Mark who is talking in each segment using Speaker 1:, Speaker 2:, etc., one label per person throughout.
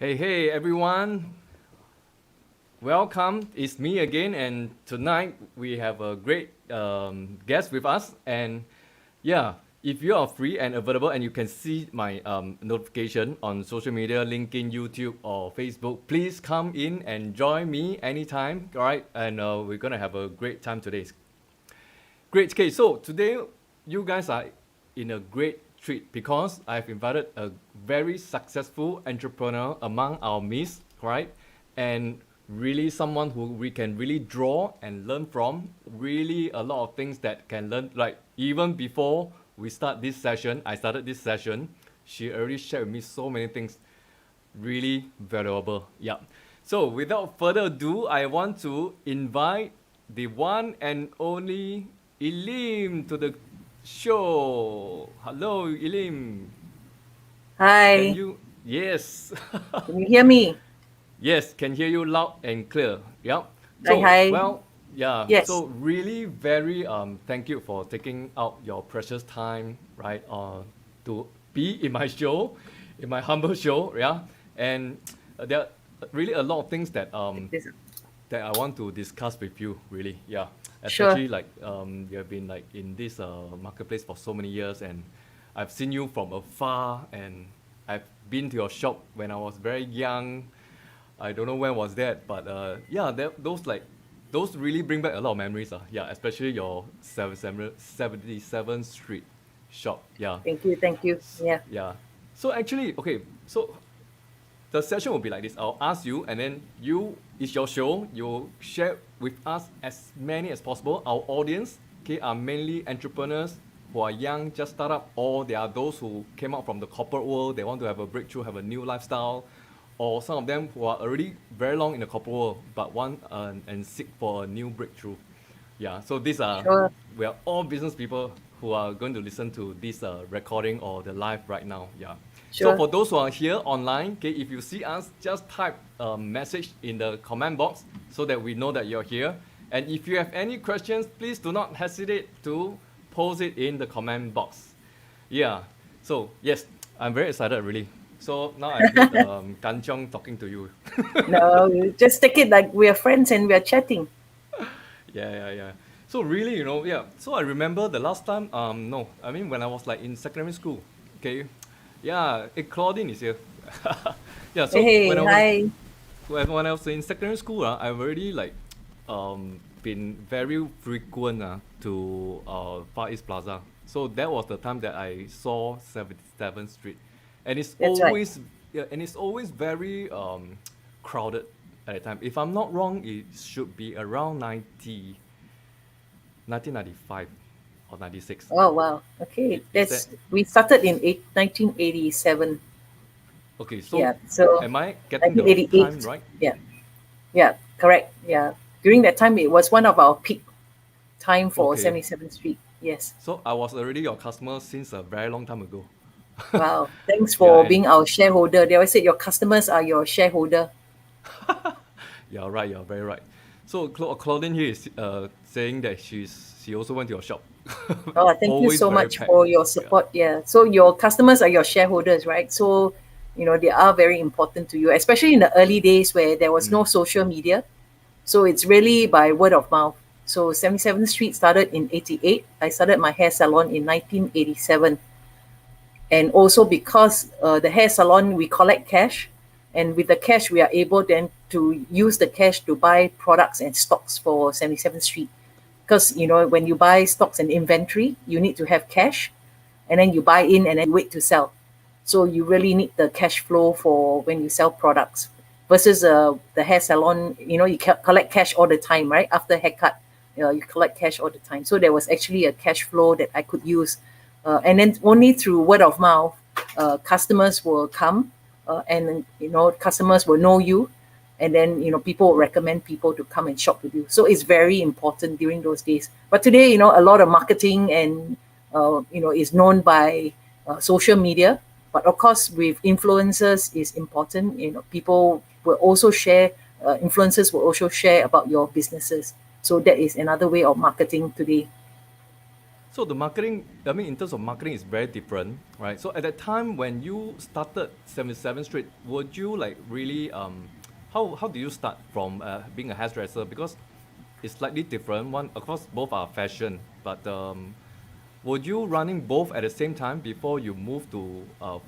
Speaker 1: Hey everyone, welcome. It's me again, and tonight we have a great guest with us. And yeah, if you are free and available and you can see my notification on social media, LinkedIn, YouTube, or Facebook, please come in and join me anytime, all right? And we're gonna have a great time today. Great. Okay, so today you guys are in a great treat because I've invited a very successful entrepreneur among our midst, right? And really someone who we can really draw and learn from. Really a lot of things that can learn. Like even before we start this session, I started this session. She already shared with me so many things, really valuable. Yeah. So without further ado, I want to invite the one and only Elim to the show. Hello, Elim. Can
Speaker 2: Hi,
Speaker 1: you? Yes.
Speaker 2: can you hear me?
Speaker 1: Yes, can hear you loud and clear. Yeah.
Speaker 2: Hi,
Speaker 1: So,
Speaker 2: hi.
Speaker 1: well, yeah.
Speaker 2: Yes,
Speaker 1: So really very thank you for taking out your precious time, right? To be in my show, in my humble show, yeah. And there are really a lot of things
Speaker 2: take this.
Speaker 1: that I want to discuss with you, really. Yeah.
Speaker 2: Sure.
Speaker 1: Especially like you have been like in this marketplace for so many years, and I've seen you from afar, and I've been to your shop when I was very young. I don't know when was that, but yeah, those really bring back a lot of memories. Yeah, especially your 77th Street shop. Yeah,
Speaker 2: Thank you, thank you. Yeah,
Speaker 1: yeah. So actually, okay, so the session will be like this. I'll ask you, and then it's your show. You share with us as many as possible. Our audience, okay, are mainly entrepreneurs who are young, just start up, or there are those who came out from the corporate world. They want to have a breakthrough, have a new lifestyle, or some of them who are already very long in the corporate world but want and seek for a new breakthrough. Yeah, so
Speaker 2: sure.
Speaker 1: we are all business people who are going to listen to this recording or the live right now. Yeah. So
Speaker 2: Sure.
Speaker 1: for those who are here online, okay, if you see us, just type a message in the comment box so that we know that you're here. And if you have any questions, please do not hesitate to post it in the comment box. Yeah. So yes, I'm very excited really. So now I feel Kanchong talking to you.
Speaker 2: No, you just take it like we are friends and we are chatting.
Speaker 1: Yeah. So really, yeah. So I remember the last time, no, I mean when I was like in secondary school, okay, yeah, Claudine is here. Yeah. So
Speaker 2: Hey, hi.
Speaker 1: when I was in secondary school, I've already like, been very frequent to Far East Plaza. So that was the time that I saw 77th Street, and
Speaker 2: That's right.
Speaker 1: it's always very crowded at the time. If I'm not wrong, it should be around 1995 or 96.
Speaker 2: Oh, wow. Okay,
Speaker 1: Is that
Speaker 2: we started in 1987.
Speaker 1: okay? So
Speaker 2: Yeah, so
Speaker 1: am I getting the time
Speaker 2: 1988.
Speaker 1: right?
Speaker 2: Yeah, yeah, correct. Yeah. During that time, it was one of our peak time for
Speaker 1: Okay.
Speaker 2: 77th Street. Yes.
Speaker 1: So I was already your customer since a very long time ago.
Speaker 2: Wow. Thanks
Speaker 1: Yeah,
Speaker 2: for
Speaker 1: and
Speaker 2: being our shareholder. They always say your customers are your shareholder.
Speaker 1: you're right. You're very right. So Claudine here is saying that she also went to your shop.
Speaker 2: Oh, thank you
Speaker 1: Always
Speaker 2: so
Speaker 1: very
Speaker 2: much
Speaker 1: packed.
Speaker 2: for your
Speaker 1: Yeah.
Speaker 2: support. Yeah. So your customers are your shareholders, right? So, they are very important to you, especially in the early days where there was no
Speaker 1: Mm.
Speaker 2: social media. So it's really by word of mouth. So 77th Street started in 88. I started my hair salon in 1987. And also because the hair salon, we collect cash. And with the cash, we are able then to use the cash to buy products and stocks for 77th Street because when you buy stocks and inventory you need to have cash, and then you buy in and then you wait to sell, so you really need the cash flow for when you sell products versus the hair salon. You collect cash all the time, right? After haircut, you collect cash all the time, so there was actually a cash flow that I could use, and then only through word of mouth customers will come, and customers will know you, and then people will recommend people to come and shop with you. So it's very important during those days. But today, a lot of marketing and is known by social media. But of course, with influencers is important. People will also share. Influencers will also share about your businesses. So that is another way of marketing today.
Speaker 1: So the marketing, I mean, in terms of marketing, is very different, right? So at that time when you started 77th Street, would you like really, how do you start from being a hairdresser? Because it's slightly different. One, of course, both are fashion, but would you running both at the same time before you move to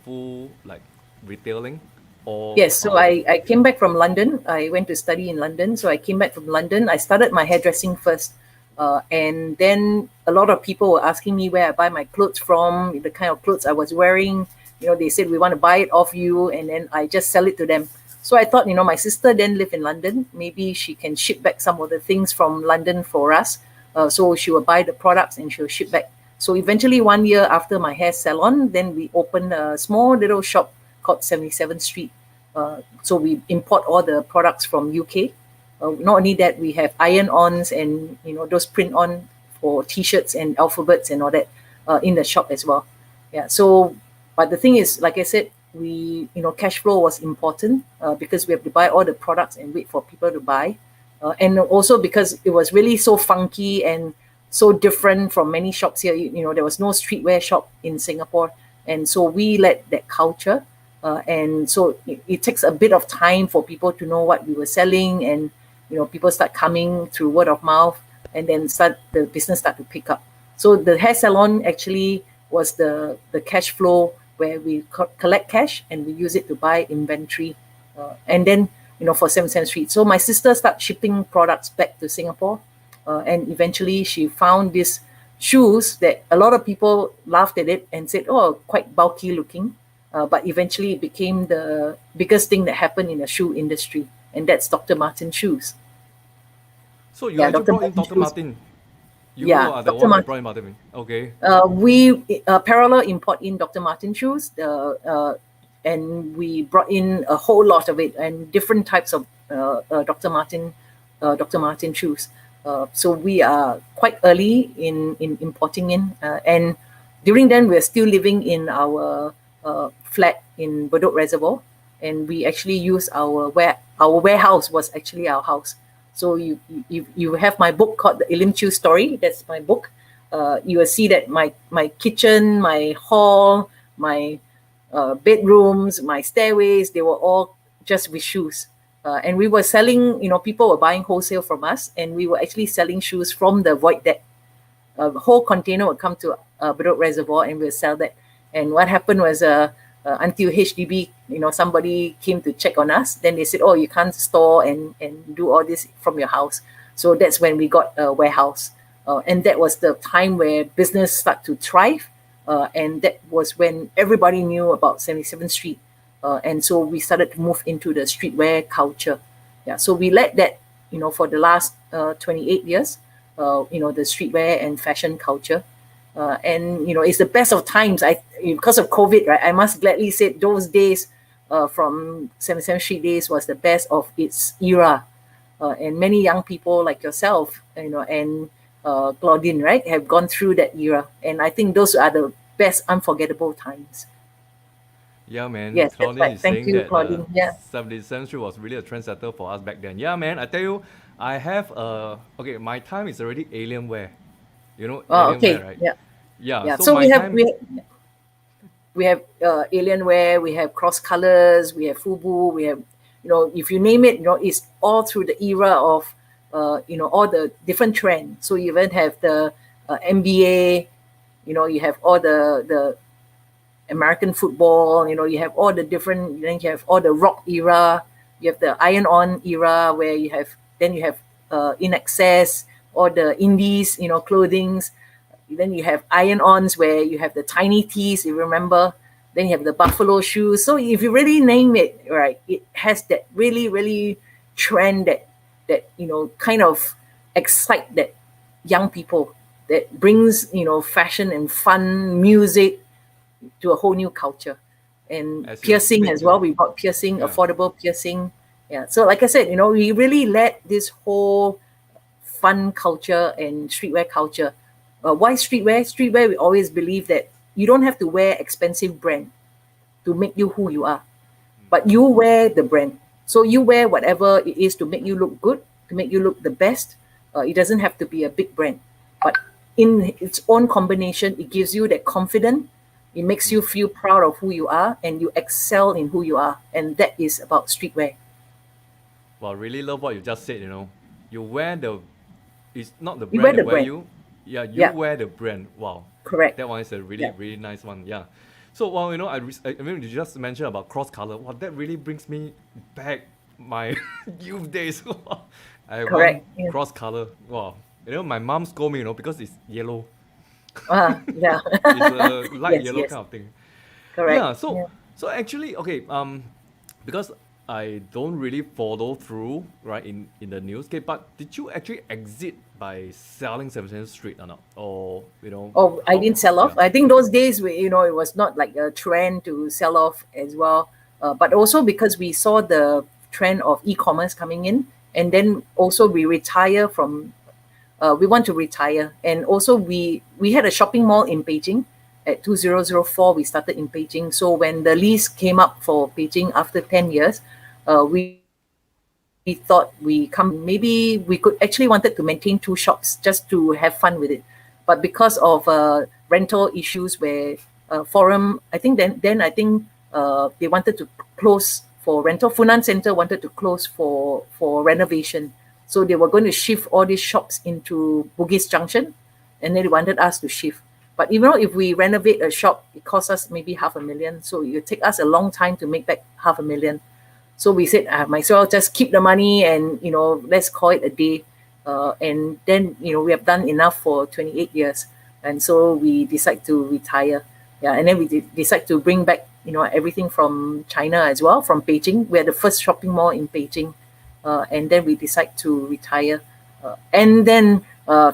Speaker 1: full like retailing, or
Speaker 2: Yes, so I came back from London. I went to study in London. So I came back from London. I started my hairdressing first. And then a lot of people were asking me where I buy my clothes from, the kind of clothes I was wearing. They said, we want to buy it off you. And then I just sell it to them. So I thought, my sister then lived in London. Maybe she can ship back some of the things from London for us. So she will buy the products and she'll ship back. So eventually 1 year after my hair salon, then we opened a small little shop called 77th Street. So we import all the products from UK. Not only that, we have iron-ons and those print-on for T-shirts and alphabets and all that in the shop as well. Yeah. So, but the thing is, like I said, we cash flow was important because we have to buy all the products and wait for people to buy, and also because it was really so funky and so different from many shops here. There was no streetwear shop in Singapore, and so we let that culture. And so it takes a bit of time for people to know what we were selling, and people start coming through word of mouth, and then the business start to pick up. So the hair salon actually was the cash flow where we collect cash and we use it to buy inventory, and then for 77th Street. So my sister started shipping products back to Singapore, and eventually she found these shoes that a lot of people laughed at it and said, "Oh, quite bulky looking." But eventually it became the biggest thing that happened in the shoe industry, and that's Dr. Martin shoes.
Speaker 1: so you actually brought in Dr.
Speaker 2: shoes.
Speaker 1: Martin. You
Speaker 2: Yeah,
Speaker 1: are the
Speaker 2: Dr.
Speaker 1: one that
Speaker 2: Martin.
Speaker 1: brought in Martin. Okay.
Speaker 2: We parallel import in Dr. Martin shoes, and we brought in a whole lot of it and different types of Dr. Martin shoes. So we are quite early in importing in, and during then we're still living in our flat in Bedok Reservoir, and we actually use our warehouse was actually our house. So you have my book called the Elim Chew story. That's my book. You will see that my kitchen, my hall, my bedrooms, my stairways, they were all just with shoes. And we were selling, people were buying wholesale from us, and we were actually selling shoes from the void deck. The whole container would come to Bedok Reservoir, and we'll sell that. And what happened was until HDB, somebody came to check on us, then they said, "Oh, you can't store and do all this from your house." So that's when we got a warehouse. And that was the time where business started to thrive. And that was when everybody knew about 77th Street. And so we started to move into the streetwear culture. Yeah, so we let that, for the last 28 years, the streetwear and fashion culture. And it's the best of times. Because of COVID, right? I must gladly say those days from 77th Street days was the best of its era. And many young people like yourself, and Claudine, right, have gone through that era. And I think those are the best unforgettable times.
Speaker 1: Yeah, man.
Speaker 2: Yes, that's
Speaker 1: Claudine
Speaker 2: right.
Speaker 1: is
Speaker 2: Thank
Speaker 1: saying
Speaker 2: you,
Speaker 1: that
Speaker 2: Claudine. Yeah.
Speaker 1: 77th Street was really a trendsetter for us back then. Yeah, man. I tell you, I have okay, my time is already Alienware. You know
Speaker 2: Oh, okay.
Speaker 1: Alienware, right?
Speaker 2: Yeah.
Speaker 1: Yeah.
Speaker 2: Yeah.
Speaker 1: So
Speaker 2: So
Speaker 1: my
Speaker 2: we have
Speaker 1: time.
Speaker 2: we have Alienware, we have Cross Colors, we have Fubu, we have if you name it, it's all through the era of all the different trends. So you even have the NBA, you have all the American football, you have all the different, then you have all the rock era, you have the iron-on era where you have In Excess, all the indies, clothings. Then you have iron-ons where you have the tiny tees, you remember. Then you have the buffalo shoes. So if you really name it, right, it has that really, really trend that kind of excite that young people, that brings, fashion and fun music to a whole new culture. And
Speaker 1: As you
Speaker 2: piercing
Speaker 1: speak,
Speaker 2: as well. We bought piercing,
Speaker 1: yeah.
Speaker 2: affordable piercing. Yeah. So like I said, we really let this whole fun culture and streetwear culture. Why streetwear? Streetwear, we always believe that you don't have to wear expensive brand to make you who you are, but you wear the brand. So you wear whatever it is to make you look good, to make you look the best. It doesn't have to be a big brand, but in its own combination, it gives you that confidence. It makes you feel proud of who you are, and you excel in who you are. And that is about streetwear.
Speaker 1: Well, really love what you just said. You wear it's not the
Speaker 2: You wear
Speaker 1: brand
Speaker 2: the
Speaker 1: that wear
Speaker 2: brand.
Speaker 1: you. Yeah, you
Speaker 2: Yeah,
Speaker 1: wear the brand. Wow,
Speaker 2: correct.
Speaker 1: that one is a really
Speaker 2: Yeah.
Speaker 1: really nice one. Yeah. So well, I mean, you just mentioned about cross color. Wow, that really brings me back my youth days. I have one
Speaker 2: Correct. Yeah.
Speaker 1: cross color. Wow, my mom scold me, because it's yellow.
Speaker 2: Yeah.
Speaker 1: It's a light
Speaker 2: Yes,
Speaker 1: yellow
Speaker 2: yes.
Speaker 1: kind of thing.
Speaker 2: Correct.
Speaker 1: Yeah. So
Speaker 2: Yeah.
Speaker 1: so actually, okay. Because I don't really follow through right in the news. Okay, but did you actually exit by selling 17th Street or not? Or
Speaker 2: Oh, I didn't sell
Speaker 1: Yeah.
Speaker 2: off. I think those days, it was not like a trend to sell off as well. But also because we saw the trend of e-commerce coming in, and then also we want to retire, and also we had a shopping mall in Beijing. At 2004, we started in Beijing. So when the lease came up for Beijing after 10 years, we thought maybe we could actually wanted to maintain two shops just to have fun with it. But because of rental issues where Forum, I think then I think they wanted to close for rental. Funan Center wanted to close for renovation. So they were going to shift all these shops into Bugis Junction, and then they wanted us to shift. But if we renovate a shop, it costs us maybe 500,000. So it would take us a long time to make back 500,000. So we said, might as well just keep the money and, let's call it a day. And then, we have done enough for 28 years. And so we decide to retire. Yeah. And then we decide to bring back, everything from China as well, from Beijing. We had the first shopping mall in Beijing. And then we decide to retire. And then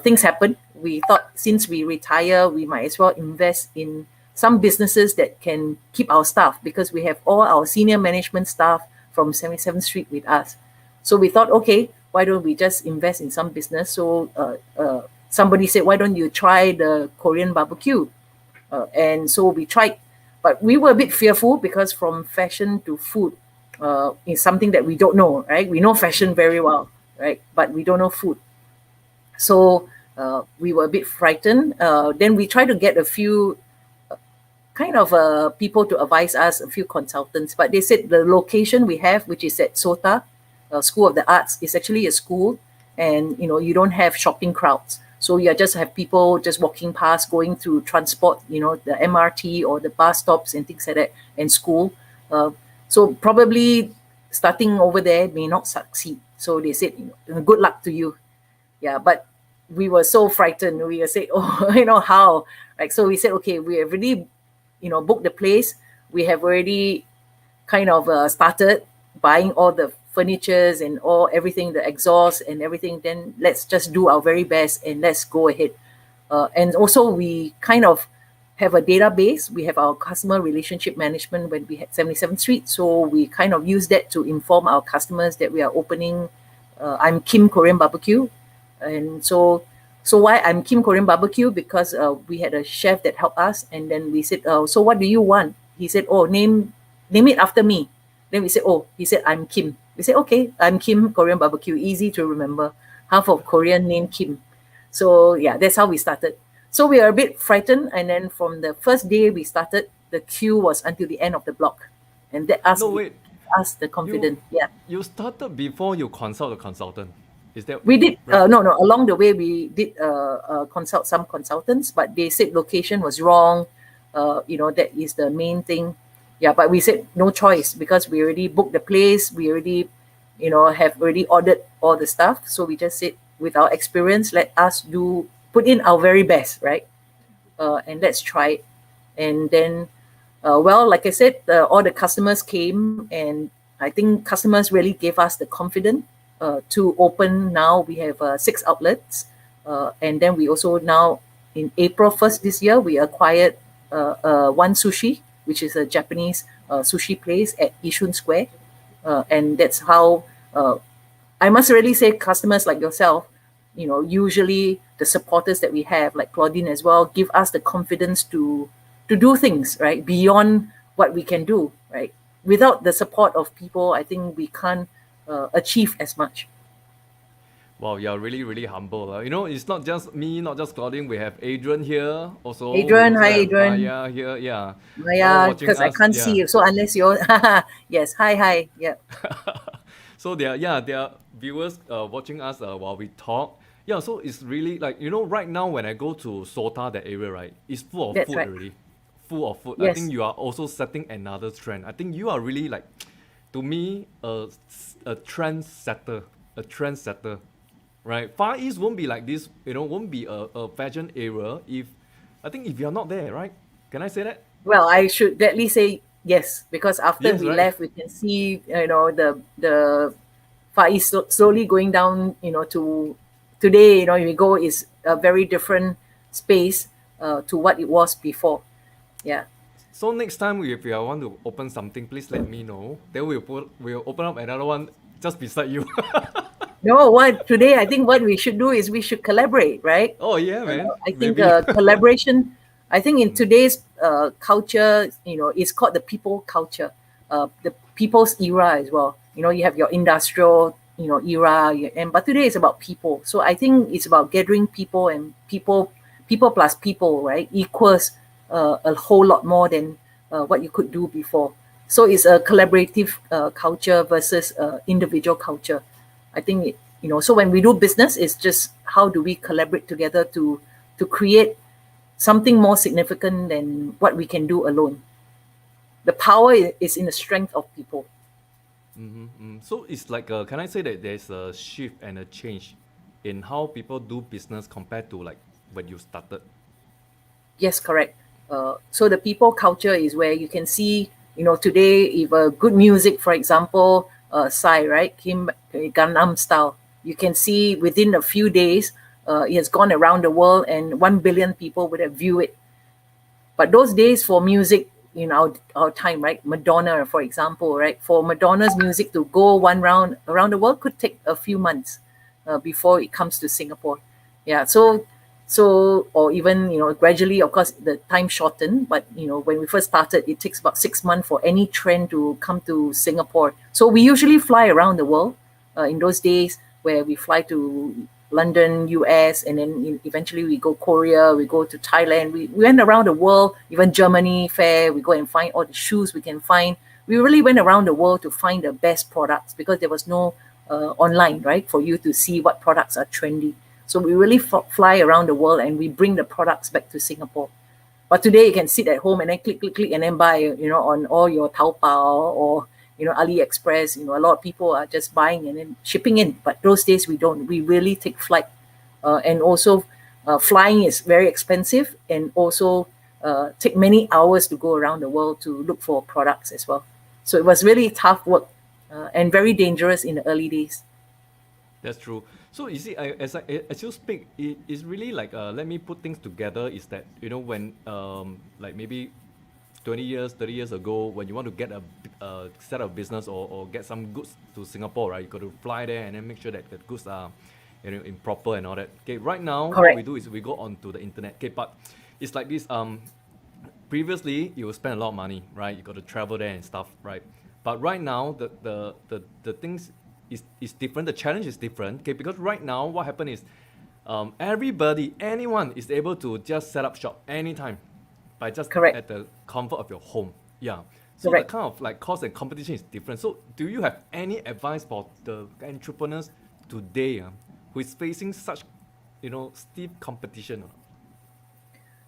Speaker 2: things happen. We thought since we retire, we might as well invest in some businesses that can keep our staff, because we have all our senior management staff from 77th Street with us. So we thought, okay, why don't we just invest in some business? So somebody said, why don't you try the Korean barbecue? And so we tried, but we were a bit fearful because from fashion to food is something that we don't know, right? We know fashion very well, right? But we don't know food. So we were a bit frightened. Then we tried to get a few kind of people to advise us, a few consultants, but they said the location we have, which is at SOTA, School of the Arts, is actually a school, and you don't have shopping crowds. So you just have people just walking past, going through transport, the MRT or the bus stops and things like that, and school. So probably starting over there may not succeed. So they said, good luck to you. Yeah, but we were so frightened. We were saying, oh, how? Like, so we said, okay, we have really, booked the place. We have already kind of started buying all the furnitures and everything, the exhaust and everything. Then let's just do our very best and let's go ahead. And also we kind of have a database. We have our customer relationship management when we had 77th Street. So we kind of use that to inform our customers that we are opening. I'm Kim Korean Barbecue. And so why I'm Kim Korean Barbecue? Because we had a chef that helped us, and then we said, so what do you want? He said, oh, name it after me. Then we said, he said, I'm Kim. We said, okay, I'm Kim Korean Barbecue. Easy to remember. Half of Korean name Kim. So yeah, that's how we started. So we are a bit frightened, and then from the first day we started, the queue was until the end of the block, and that
Speaker 1: No, wait.
Speaker 2: us the confidence. Yeah.
Speaker 1: You started before you consult a consultant. Is that
Speaker 2: We did
Speaker 1: right?
Speaker 2: no. Along the way, we did consult some consultants, but they said location was wrong. That is the main thing. Yeah, but we said no choice because we already booked the place. We already, have already ordered all the stuff. So we just said, with our experience, let us put in our very best, right? And let's try it. And then, like I said, all the customers came, and I think customers really gave us the confidence to open. Now we have 6 outlets, and then we also now in April 1st this year we acquired One Sushi, which is a Japanese sushi place at Yishun Square, and that's how I must really say customers like yourself, usually the supporters that we have, like Claudine as well, give us the confidence to do things right beyond what we can do. Right, without the support of people, I think we can't achieve as much.
Speaker 1: Wow, you're really, really humble. You know, it's not just me, not just Claudine. We have Adrian here also. We
Speaker 2: Adrian,
Speaker 1: also
Speaker 2: hi
Speaker 1: have
Speaker 2: Adrian.
Speaker 1: Maya here. Yeah, all
Speaker 2: Maya,
Speaker 1: watching
Speaker 2: because I
Speaker 1: us.
Speaker 2: can't see
Speaker 1: Yeah.
Speaker 2: you. So unless you're, yes, hi, hi. Yeah,
Speaker 1: So there are viewers watching us while we talk. Yeah, so it's really like, you know, right now when I go to Sota, that area, right, it's full of
Speaker 2: that's
Speaker 1: food
Speaker 2: right.
Speaker 1: already. Full of food. I think
Speaker 2: Yes,
Speaker 1: you are also setting another trend. I think you are really like, to me, a trendsetter. A trendsetter. Right? Far East won't be like this, you know, won't be a fashion area if, I think if you're not there, right? Can I say that?
Speaker 2: well, I should at least say yes, because after
Speaker 1: Yes,
Speaker 2: we
Speaker 1: right?
Speaker 2: left, we can see, the Far East slowly going down, to today, we go is a very different space to what it was before. Yeah.
Speaker 1: So next time if you want to open something, please let me know. Then we'll open up another one just beside you.
Speaker 2: No, what today I think what we should do is we should collaborate, right?
Speaker 1: Oh yeah, man.
Speaker 2: I think
Speaker 1: Maybe.
Speaker 2: collaboration. I think in
Speaker 1: Mm,
Speaker 2: today's culture, it's called the people culture, the people's era as well. You have your industrial, era, and but today it's about people. So I think it's about gathering people and people plus people, right, equals a whole lot more than what you could do before. So it's a collaborative culture versus individual culture. I think so when we do business, it's just how do we collaborate together to create something more significant than what we can do alone. The power is in the strength of people.
Speaker 1: So it's like, can I say that there's a shift and a change in how people do business compared to like when you started?
Speaker 2: Yes, correct. So the people culture is where you can see, today if a good music, for example, Psy, right, Kim Gangnam Style, you can see within a few days, it has gone around the world and 1 billion people would have viewed it. But those days for music in our time, right? Madonna, for example, right? For Madonna's music to go one round around the world could take a few months before it comes to Singapore. Yeah, so or even gradually, of course, the time shortened. But when we first started, it takes about 6 months for any trend to come to Singapore. So we usually fly around the world in those days where we fly to London, US, and then eventually we go Korea, we go to Thailand. We went around the world, even Germany fair. We go and find all the shoes we can find. We really went around the world to find the best products because there was no online, right, for you to see what products are trendy. So we really fly around the world and we bring the products back to Singapore. But today you can sit at home and then click, click, click, and then buy, on all your Taobao or, AliExpress. A lot of people are just buying and then shipping in. But those days we don't. We really take flight. And also flying is very expensive and also take many hours to go around the world to look for products as well. So it was really tough work and very dangerous in the early days.
Speaker 1: That's true. So you see, as you speak, it's really like, let me put things together. Is that, you know, when like maybe 20 years, 30 years ago, when you want to get a set of business or get some goods to Singapore, right? You got to fly there and then make sure that the goods are, you know, in proper and all that. Okay, right now what we
Speaker 2: Correct.
Speaker 1: do is we go onto the internet. Okay, but it's like this. Previously you will spend a lot of money, right? You got to travel there and stuff, right? But right now the things is different. The challenge is different, okay? Because right now what happened is, everybody, anyone is able to just set up shop anytime by just
Speaker 2: Correct.
Speaker 1: at the comfort of your home. Yeah. So the
Speaker 2: Correct.
Speaker 1: kind of like cost and competition is different. So do you have any advice for the entrepreneurs today, who is facing such, you know, steep competition?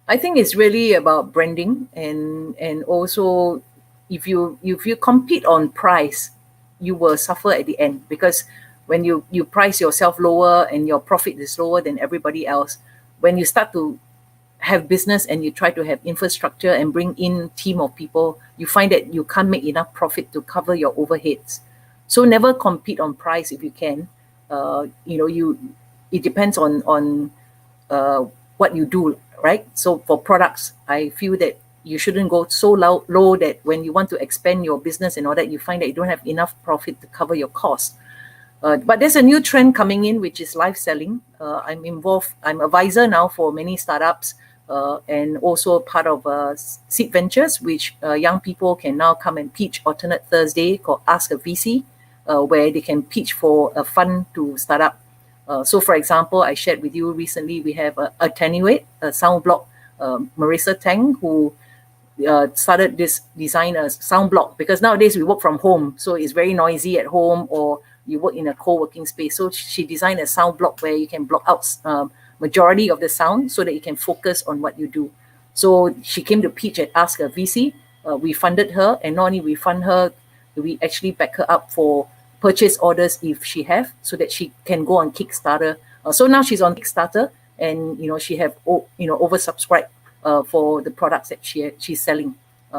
Speaker 2: I think it's really about branding and also if you compete on price, you will suffer at the end because when you price yourself lower and your profit is lower than everybody else, when you start to have business and you try to have infrastructure and bring in team of people, you find that you can't make enough profit to cover your overheads. So never compete on price if you can. You it depends on uh, what you do, right? So for products, I feel that you shouldn't go so low that when you want to expand your business and all that, you find that you don't have enough profit to cover your costs. But there's a new trend coming in, which is live selling. I'm involved. I'm advisor now for many startups, and also part of Seed Ventures, which young people can now come and pitch alternate Thursday called Ask a VC, where they can pitch for a fund to start up. So for example, I shared with you recently, we have Attenuate, a sound block, Marissa Tang, who started this design a sound block, because nowadays we work from home, so it's very noisy at home, or you work in a co-working space. So she designed a sound block where you can block out majority of the sound so that you can focus on what you do. So she came to pitch and ask a VC. We funded her, and not only we fund her, we actually back her up for purchase orders if she have, so that she can go on Kickstarter. So now she's on Kickstarter, and she have oversubscribed for the products that she's selling.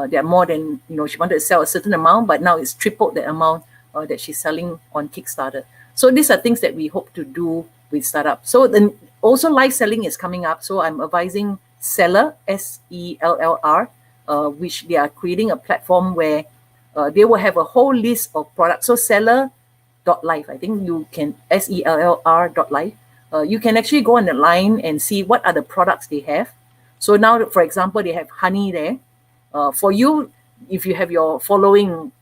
Speaker 2: There are more than, she wanted to sell a certain amount, but now it's tripled the amount that she's selling on Kickstarter. So these are things that we hope to do with startup. So then also live selling is coming up. So I'm advising Seller, SELLR, which they are creating a platform where they will have a whole list of products. So seller.live, I think you can, SELLR.live. You can actually go on the line and see what are the products they have. So now, for example, they have honey there. For you, if you have your following,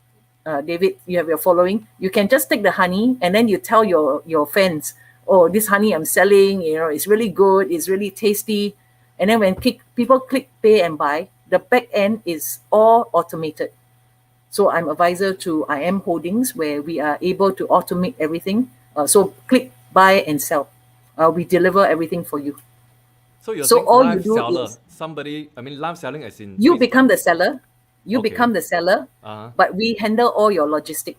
Speaker 2: David, you have your following, you can just take the honey and then you tell your fans, oh, this honey I'm selling, it's really good, it's really tasty. And then when people click pay and buy, the back end is all automated. So I'm advisor to IM Holdings, where we are able to automate everything. So click, buy, and sell. We deliver everything for you.
Speaker 1: So you're
Speaker 2: So
Speaker 1: saying
Speaker 2: all
Speaker 1: live
Speaker 2: you do
Speaker 1: seller,
Speaker 2: is
Speaker 1: live selling as in
Speaker 2: you
Speaker 1: Facebook.
Speaker 2: become the seller. You
Speaker 1: Okay.
Speaker 2: become the seller,
Speaker 1: Uh-huh.
Speaker 2: but we handle all your logistic.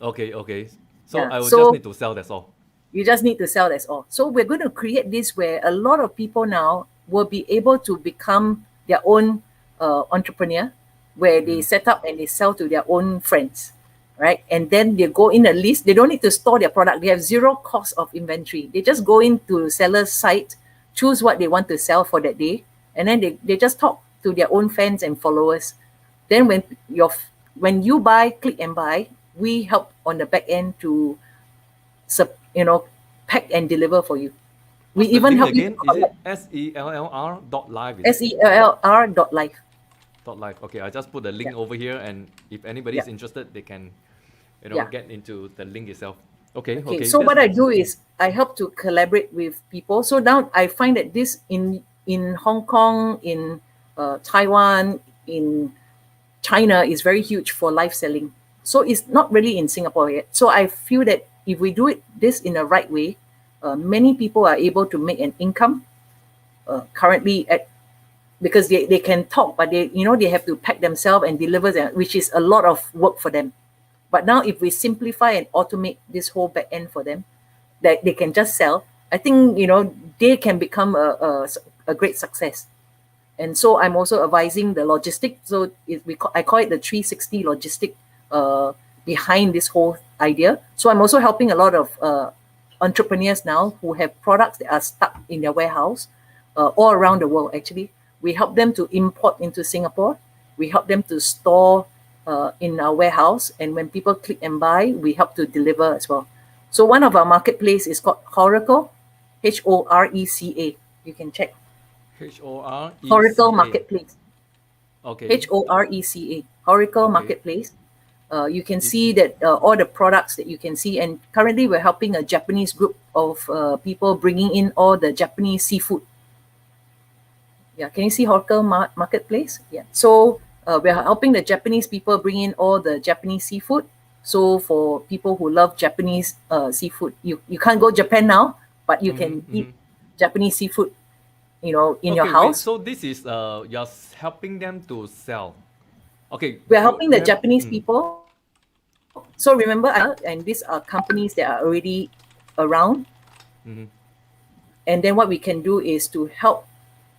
Speaker 1: Okay. So
Speaker 2: Yeah,
Speaker 1: I will
Speaker 2: so-
Speaker 1: just need to sell, that's all.
Speaker 2: You just need to sell, that's all. So we're going to create this where a lot of people now will be able to become their own entrepreneur, where they set up and they sell to their own friends, right? And then they go in a list. They don't need to store their product. They have zero cost of inventory. They just go into seller's site, choose what they want to sell for that day, and then they just talk to their own fans and followers. Then when you buy, click and buy, we help on the back end to pack and deliver for you.
Speaker 1: What's
Speaker 2: We
Speaker 1: the
Speaker 2: even
Speaker 1: link
Speaker 2: help
Speaker 1: again?
Speaker 2: you
Speaker 1: Is it SELLR.live? Is it?
Speaker 2: SELLR.live.
Speaker 1: .live. Okay, I just put the link over here, and if anybody is interested, they can,
Speaker 2: Yeah.
Speaker 1: get into the link itself. Okay.
Speaker 2: So
Speaker 1: that's
Speaker 2: what I
Speaker 1: nice.
Speaker 2: do is I help to collaborate with people. So now I find that this in Hong Kong, in Taiwan, in China is very huge for live selling. So it's not really in Singapore yet. So I feel that if we do this in the right way, many people are able to make an income currently because they can talk, but they have to pack themselves and deliver them, which is a lot of work for them. But now if we simplify and automate this whole back end for them, that they can just sell, I think they can become a great success. And so I'm also advising the logistic. So I call it the 360 logistic behind this whole idea. So I'm also helping a lot of entrepreneurs now who have products that are stuck in their warehouse all around the world, actually. We help them to import into Singapore. We help them to store in our warehouse. And when people click and buy, we help to deliver as well. So one of our marketplace is called Horeca, HORECA. You can check.
Speaker 1: HORECA.
Speaker 2: Horeca Marketplace.
Speaker 1: Okay.
Speaker 2: HORECA. Horeca
Speaker 1: Okay.
Speaker 2: Marketplace. You can see that all the products that you can see. And currently we're helping a Japanese group of people bringing in all the Japanese seafood. Yeah, can you see Horeca Marketplace? Yeah. So we're helping the Japanese people bring in all the Japanese seafood. So for people who love Japanese seafood, you can't go Japan now, but you can eat Japanese seafood, in your
Speaker 1: Wait,
Speaker 2: house.
Speaker 1: so this is you're helping them to sell. Okay.
Speaker 2: We're helping the
Speaker 1: you have-
Speaker 2: Japanese people. So remember, and these are companies that are already around. And then what we can do is to help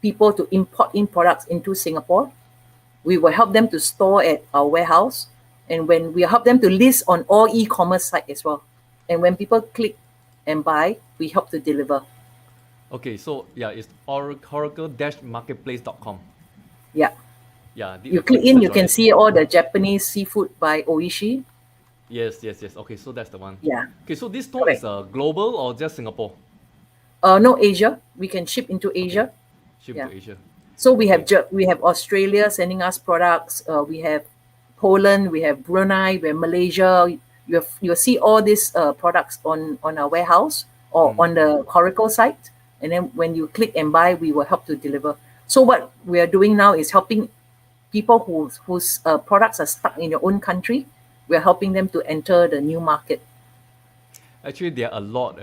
Speaker 2: people to import in products into Singapore. We will help them to store at our warehouse. And when we help them to list on all e-commerce sites as well. And when people click and buy, we help to deliver.
Speaker 1: Okay, so yeah, it's Oracle-marketplace.com.
Speaker 2: Yeah.
Speaker 1: Yeah.
Speaker 2: You click in, you can see all the Japanese seafood by Oishi.
Speaker 1: Yes. Okay, so that's the one.
Speaker 2: Yeah.
Speaker 1: Okay, so this store is global or just Singapore?
Speaker 2: No, Asia. We can ship into Asia.
Speaker 1: Ship
Speaker 2: Yeah.
Speaker 1: to Asia.
Speaker 2: So we have Australia sending us products. We have Poland, we have Brunei, we have Malaysia. You'll see all these products on our warehouse or on the Oracle site. And then when you click and buy, we will help to deliver. So what we are doing now is helping people whose products are stuck in their own country. We are helping them to enter the new market.
Speaker 1: Actually, there are a lot,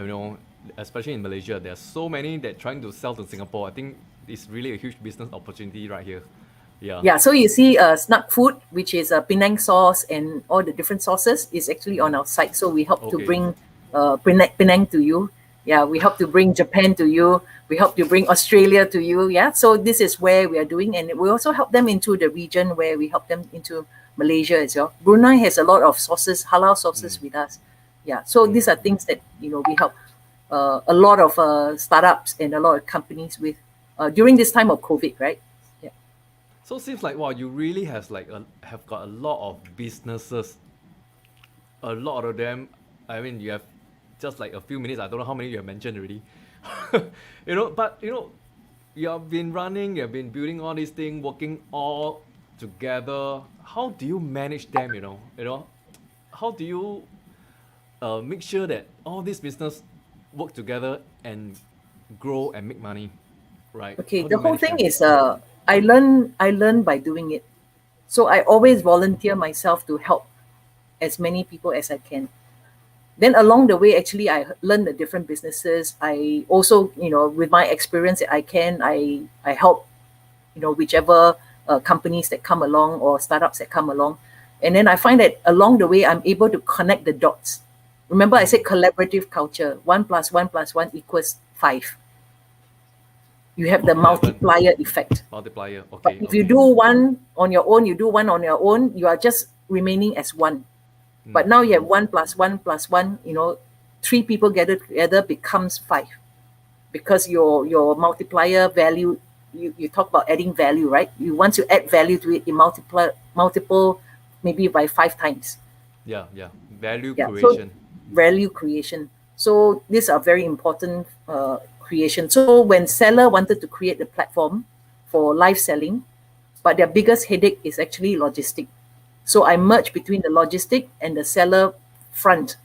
Speaker 1: especially in Malaysia. There are so many that trying to sell to Singapore. I think it's really a huge business opportunity right here. Yeah.
Speaker 2: Yeah, so you see Snug Food, which is a Penang sauce and all the different sauces, is actually on our site. So we help to
Speaker 1: Okay.
Speaker 2: bring Penang to you. Yeah, we help to bring Japan to you. We help to bring Australia to you. Yeah, so this is where we are doing. And we also help them into the region where we help them into Malaysia as well. Brunei has a lot of sauces, halal sauces with us. Yeah, so these are things that, we help a lot of startups and a lot of companies with during this time of COVID, right? Yeah.
Speaker 1: So it seems like wow, you really have got a lot of businesses. A lot of them. I mean, you have just like a few minutes. I don't know how many you have mentioned already. But you have been running. You have been building all these things, working all together. How do you manage them? How do you make sure that all these business work together and grow and make money, right?
Speaker 2: Okay,
Speaker 1: How do
Speaker 2: the
Speaker 1: you
Speaker 2: whole
Speaker 1: manage
Speaker 2: thing
Speaker 1: them?
Speaker 2: is I learn by doing it. So I always volunteer myself to help as many people as I can. Then along the way, actually, I learn the different businesses. I also, with my experience that I can, I help, whichever companies that come along or startups that come along. And then I find that along the way, I'm able to connect the dots. Remember, I said collaborative culture. 1+1+1 equals 5. You have the
Speaker 1: 11.
Speaker 2: multiplier effect.
Speaker 1: Multiplier.
Speaker 2: But
Speaker 1: Okay.
Speaker 2: if you do one on your own, you are just remaining as one. But now you have 1+1+1, 3 people gathered together becomes 5. Because your multiplier value, you talk about adding value, right? Once you add value to it, you multiple maybe by 5 times.
Speaker 1: Yeah. Value
Speaker 2: Yeah.
Speaker 1: creation.
Speaker 2: So value creation. So these are very important creation. So when seller wanted to create the platform for live selling, but their biggest headache is actually logistic. So I merge between the logistic and the seller front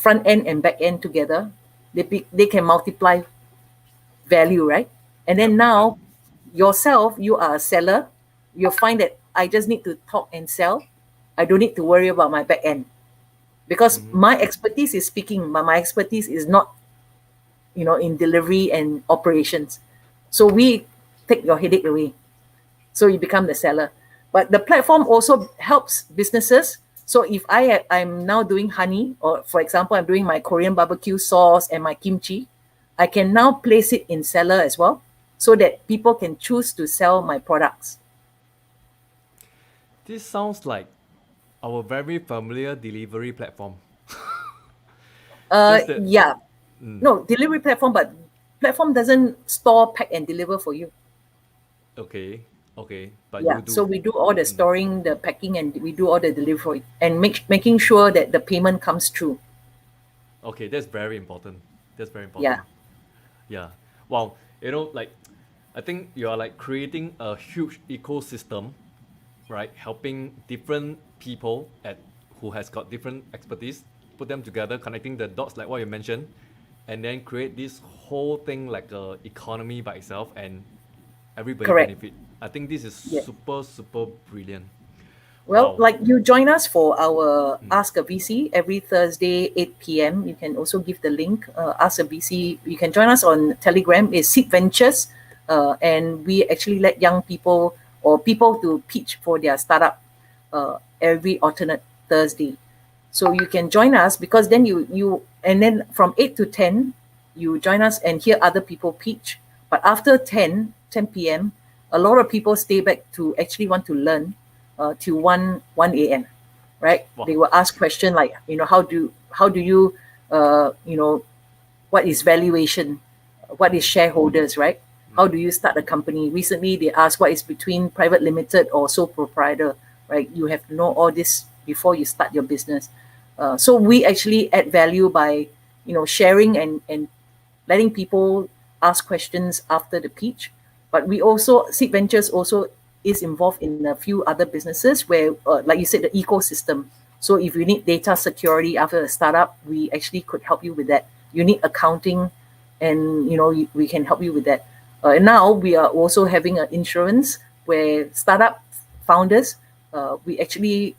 Speaker 2: end and back end together. They can multiply value, right? And then now yourself, you are a seller. You'll find that I just need to talk and sell. I don't need to worry about my back end because my expertise is speaking, but my expertise is not, in delivery and operations. So we take your headache away. So you become the seller. But the platform also helps businesses. So if I'm now doing honey, or for example, I'm doing my Korean barbecue sauce and my kimchi, I can now place it in seller as well, so that people can choose to sell my products.
Speaker 1: This sounds like our very familiar delivery platform. Just that,
Speaker 2: Yeah. No, delivery platform, but platform doesn't store, pack, and deliver for you.
Speaker 1: okay, but
Speaker 2: Yeah.
Speaker 1: you do.
Speaker 2: So we do all the storing, the packing, and we do all the delivery and making sure that the payment comes through.
Speaker 1: Okay, that's very important.
Speaker 2: Yeah.
Speaker 1: Yeah. Wow. I think you are like creating a huge ecosystem, right? Helping different people who has got different expertise, put them together, connecting the dots like what you mentioned, and then create this whole thing like a economy by itself, and everybody
Speaker 2: Correct.
Speaker 1: benefit. I think this is
Speaker 2: Yeah.
Speaker 1: super brilliant.
Speaker 2: Well,
Speaker 1: Wow.
Speaker 2: like you join us for our Ask a VC every Thursday, 8 p.m. You can also give the link, Ask a VC. You can join us on Telegram. It's Seed Ventures. And we actually let young people or people to pitch for their startup every alternate Thursday. So you can join us because then and then from 8 to 10, you join us and hear other people pitch. But after 10 p.m., a lot of people stay back to actually want to learn till 1 a.m., right?
Speaker 1: Wow.
Speaker 2: They will ask questions like, how do you, what is valuation? What is shareholders, right? How do you start a company? Recently, they asked what is between private limited or sole proprietor, right? You have to know all this before you start your business. So we actually add value by, sharing and letting people ask questions after the pitch. But we also, Seed Ventures also is involved in a few other businesses where, like you said, the ecosystem. So if you need data security after a startup, we actually could help you with that. you need accounting, and we can help you with that. And now we are also having an insurance where startup founders, we actually,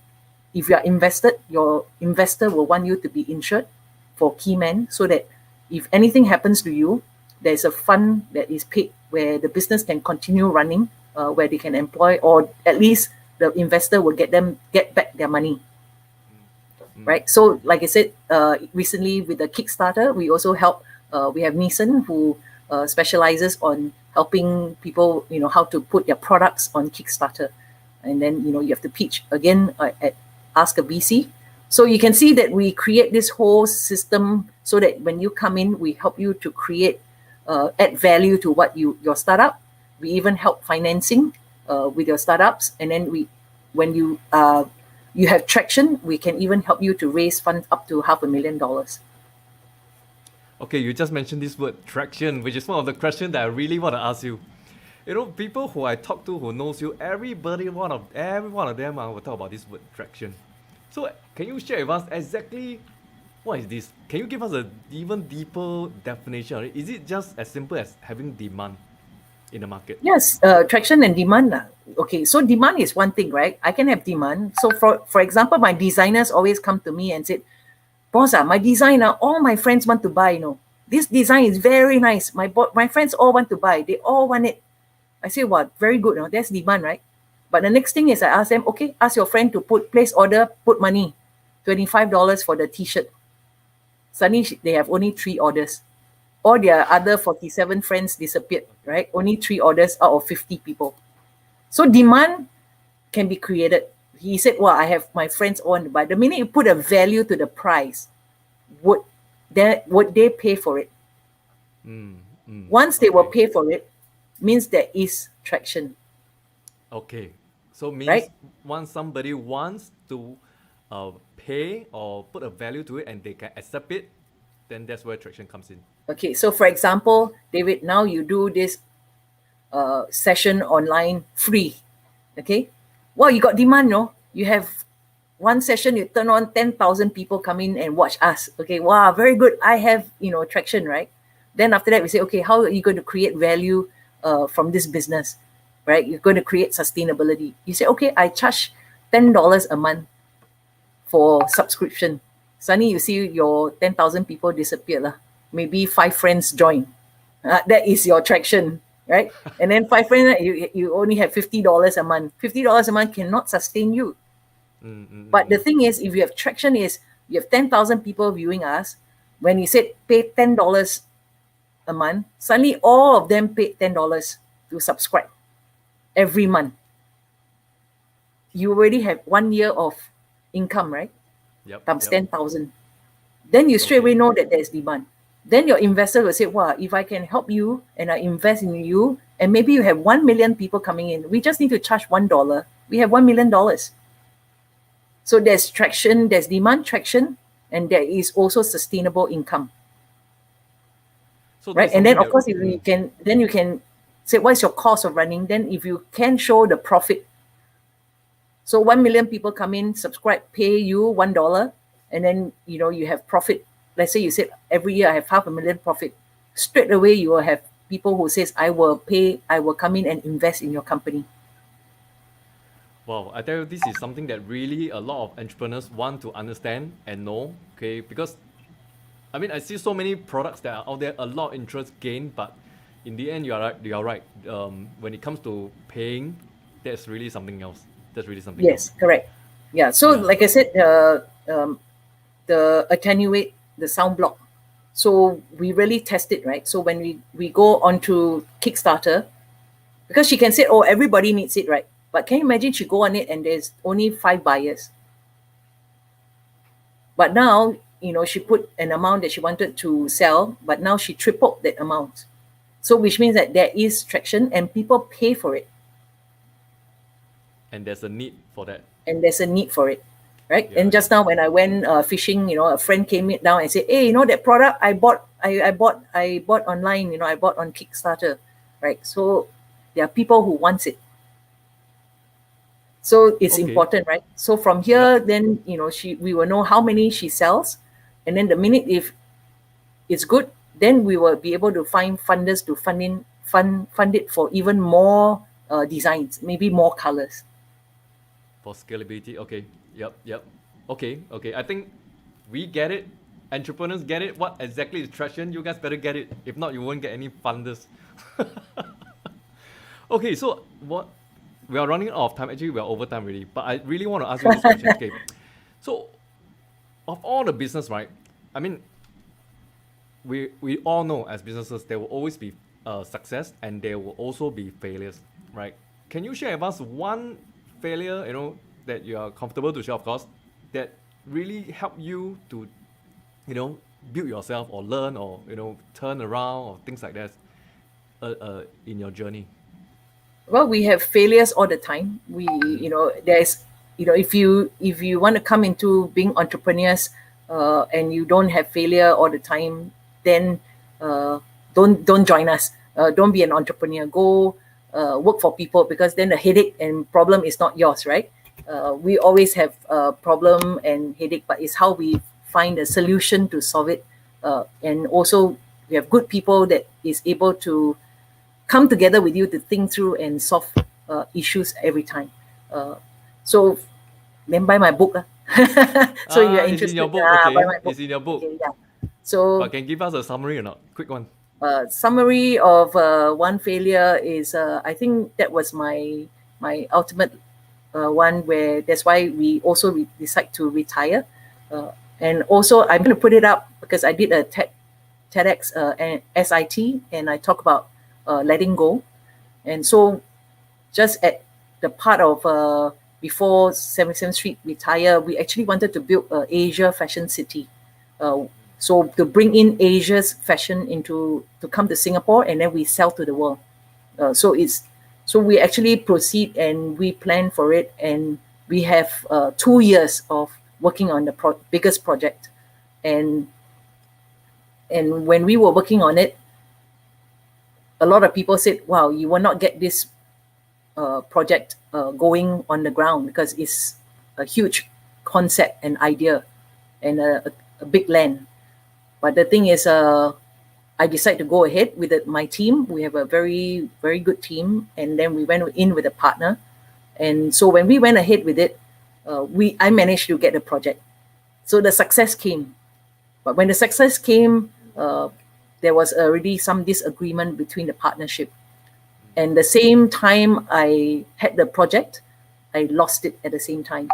Speaker 2: if you are invested, your investor will want you to be insured for key man, so that if anything happens to you, there's a fund that is paid where the business can continue running, where they can employ, or at least the investor will get back their money. Right. So like I said, recently with the Kickstarter, we also help, we have Nissan who specializes on helping people, how to put their products on Kickstarter. And then, you have to pitch again at Ask a VC. So you can see that we create this whole system so that when you come in, we help you to create, add value to what your startup. We even help financing with your startups. And then when you have traction, we can even help you to raise funds up to $500,000.
Speaker 1: Okay, you just mentioned this word traction, which is one of the questions that I really want to ask you. People who I talk to who knows you, every one of them will talk about this word traction. So can you share with us exactly what is this? Can you give us an even deeper definition? Is it just as simple as having demand in the market?
Speaker 2: Yes, traction and demand. Okay, so demand is one thing, right? I can have demand. So for example, my designers always come to me and said, boss, my designer, all my friends want to buy, this design is very nice. My friends all want to buy. They all want it. I say, well, very good. That's demand, right? But the next thing is I ask them, okay, ask your friend to place order, put money, $25 for the t-shirt. Suddenly they have only 3 orders. All their other 47 friends disappeared, right? Only 3 orders out of 50 people. So demand can be created. He said, well, I have my friends all want to buy. The minute you put a value to the price, would they pay for it? Once they will pay for it, means there is traction.
Speaker 1: Okay. So means
Speaker 2: right?
Speaker 1: once somebody wants to pay or put a value to it and they can accept it, then that's where traction comes in.
Speaker 2: Okay, so for example, David, now you do this session online free. Okay, well, you got demand, no? You have one session, you turn on 10,000 people come in and watch us. Okay, wow, very good. I have traction, right? Then after that, we say, okay, how are you going to create value from this business, right? You're going to create sustainability. You say, okay, I charge $10 a month for subscription. Suddenly you see your 10,000 people disappear. Maybe 5 friends join. That is your traction, right? And then 5 friends, you only have $50 a month. $50 a month cannot sustain you. But the thing is, if you have traction, is you have 10,000 people viewing us. When you said pay $10 a month, suddenly all of them paid $10 to subscribe every month. You already have 1 year of income, right? Times 10,000. Then you straight away know that there's demand. Then your investor will say, wow, if I can help you and I invest in you, and maybe you have 1 million people coming in, we just need to charge $1. We have $1 million. So there's traction, there's demand traction, and there is also sustainable income. So right? And then of course, if you can, then you can say, what's your cost of running? Then if you can show the profit. So 1 million people come in, subscribe, pay you $1, and then you have profit. Let's say you said every year I have $500,000 profit. Straight away you will have people who says, I will come in and invest in your company.
Speaker 1: Wow, I tell you, this is something that really a lot of entrepreneurs want to understand and know, okay? Because, I mean, I see so many products that are out there, a lot of interest gained, but in the end, you are right. When it comes to paying, that's really something else. That's really something else.
Speaker 2: Yes, correct. Yeah, so like I said, the attenuate, the sound block. So we really test it, right? So when we go onto Kickstarter, because she can say, oh, everybody needs it, right? But can you imagine she go on it and there's only 5 buyers. But now, she put an amount that she wanted to sell, but now she tripled that amount. So which means that there is traction and people pay for it.
Speaker 1: And there's a need for that.
Speaker 2: Right? Yeah, and just now when I went fishing, a friend came down and said, hey, that product I bought online, I bought on Kickstarter, right? So there are people who wants it. So it's important, right? So from here, then we will know how many she sells, and then the minute if it's good, then we will be able to find funders to fund it for even more designs, maybe more colors.
Speaker 1: For scalability, okay. Yep. Okay. I think we get it. Entrepreneurs get it. What exactly is traction? You guys better get it. If not, you won't get any funders. Okay, so what we are running out of time. Actually, we are over time already. But I really want to ask you this question. Okay, so of all the business, right? I mean, we all know as businesses there will always be success and there will also be failures, right? Can you share with us one failure, that you are comfortable to share, of course, that really helped you to, build yourself or learn or turn around or things like that, in your journey?
Speaker 2: Well, we have failures all the time. There's, if you want to come into being entrepreneurs, and you don't have failure all the time, then don't join us. Don't be an entrepreneur. Go work for people, because then the headache and problem is not yours, right? We always have a problem and headache, but it's how we find a solution to solve it. And also, we have good people that is able to come together with you to think through and solve issues every time. So then buy my book. So you're
Speaker 1: It's in
Speaker 2: interested,
Speaker 1: your book,
Speaker 2: buy
Speaker 1: okay?
Speaker 2: my book.
Speaker 1: It's in your book.
Speaker 2: Okay, yeah. So
Speaker 1: But can give us a summary or not? Quick one.
Speaker 2: summary of one failure is, I think that was my ultimate one, where that's why we also decide to retire. And also, I'm going to put it up because I did a TEDx and SIT, and I talk about letting go. And so, just at the part of before 77th Street retire, we actually wanted to build a Asia fashion city. So to bring in Asia's fashion to come to Singapore, and then we sell to the world. So we actually proceed and we plan for it, and we have 2 years of working on the biggest project. And when we were working on it, a lot of people said, wow, you will not get this project going on the ground, because it's a huge concept and idea and a big land. But the thing is, I decided to go ahead with my team. We have a very, very good team. And then we went in with a partner. And so when we went ahead with it, I managed to get the project. So the success came. But when the success came, there was already some disagreement between the partnership. And the same time I had the project, I lost it at the same time.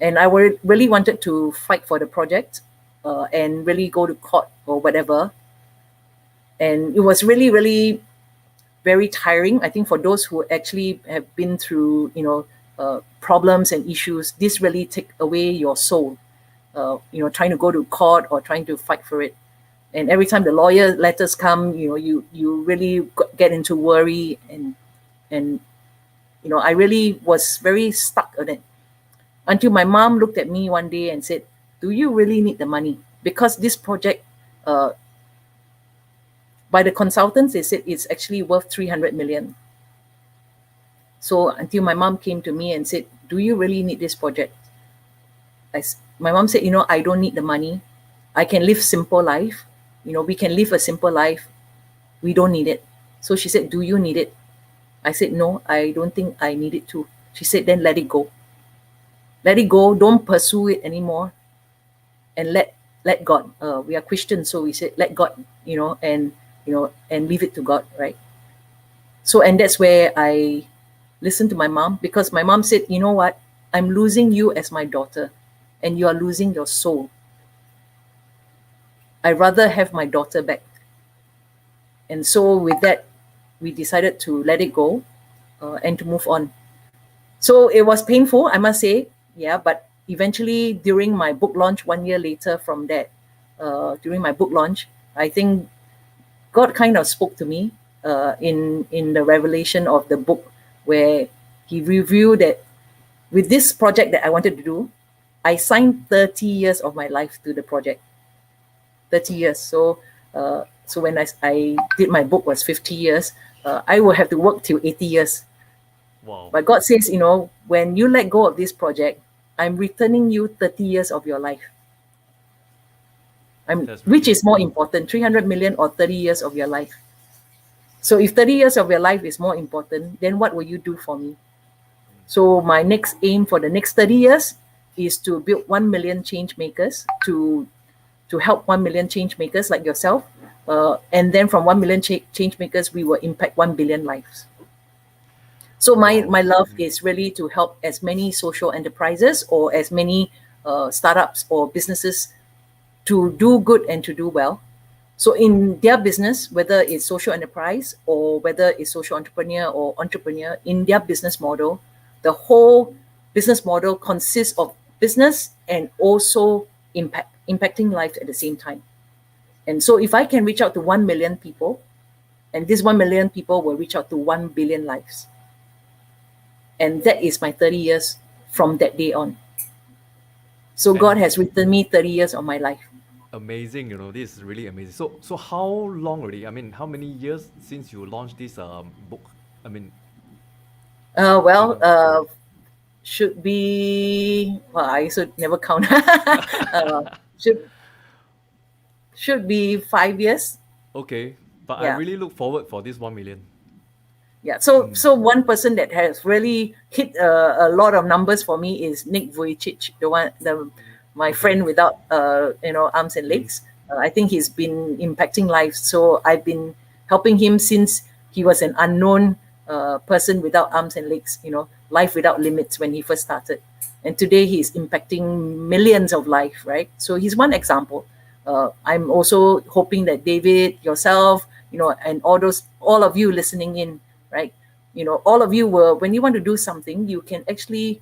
Speaker 2: And I really wanted to fight for the project, and really go to court or whatever. And it was really, really very tiring. I think for those who actually have been through, problems and issues, this really take away your soul. Trying to go to court or trying to fight for it. And every time the lawyer letters come, you really get into worry, and I really was very stuck on it. Until my mom looked at me one day and said, do you really need the money? Because this project, by the consultants, they said it's actually worth 300 million. So until my mom came to me and said, do you really need this project? My mom said, I don't need the money. I can live simple life. We can live a simple life. We don't need it. So she said, do you need it? I said, no, I don't think I need it too. She said, then let it go. Let it go. Don't pursue it anymore. And let God. We are Christians, so we said, let God, and leave it to God, right? So, and that's where I listened to my mom, because my mom said, you know what? I'm losing you as my daughter, and you are losing your soul. I'd rather have my daughter back. And so with that, we decided to let it go, and to move on. So it was painful, I must say, yeah, but eventually during my book launch 1 year later from that, during my book launch, I think God kind of spoke to me in the revelation of the book, where he revealed that with this project that I wanted to do, I signed 30 years of my life to the project. 30 years. So when I did my book was 50 years, I will have to work till 80 years.
Speaker 1: Wow.
Speaker 2: But God says, when you let go of this project, I'm returning you 30 years of your life.
Speaker 1: That's
Speaker 2: Which
Speaker 1: really
Speaker 2: is more important, 300 million or 30 years of your life? So if 30 years of your life is more important, then what will you do for me? So my next aim for the next 30 years is to build 1 million change makers, to help 1 million change makers like yourself. And then from 1 million change makers, we will impact 1 billion lives. So my
Speaker 1: wow.
Speaker 2: love is really to help as many social enterprises or as many startups or businesses to do good and to do well. So in their business, whether it's social enterprise or whether it's social entrepreneur, in their business model, the whole business model consists of business and also impacting life at the same time. And so if I can reach out to 1 million people, and this 1 million people will reach out to 1 billion lives. And that is my 30 years from that day on. So God
Speaker 1: And
Speaker 2: has written me 30 years of my life.
Speaker 1: amazing, this is really amazing. So how long already? I mean, how many years since you launched this book? I mean,
Speaker 2: Uh,
Speaker 1: you
Speaker 2: well,
Speaker 1: know.
Speaker 2: uh, should be, well, I should never count. Should be 5 years.
Speaker 1: Okay, but I
Speaker 2: Yeah.
Speaker 1: really look forward for this 1 million.
Speaker 2: Yeah. So
Speaker 1: Mm.
Speaker 2: so one person that has really hit a lot of numbers for me is Nick Vujicic, my
Speaker 1: Okay.
Speaker 2: friend without arms and
Speaker 1: Mm.
Speaker 2: legs. I think he's been impacting lives. So I've been helping him since he was an unknown person without arms and legs. Life without limits when he first started, and today he's impacting millions of life. Right. So he's one example. I'm also hoping that David, yourself, and all of you listening in, right? All of you will, when you want to do something, you can actually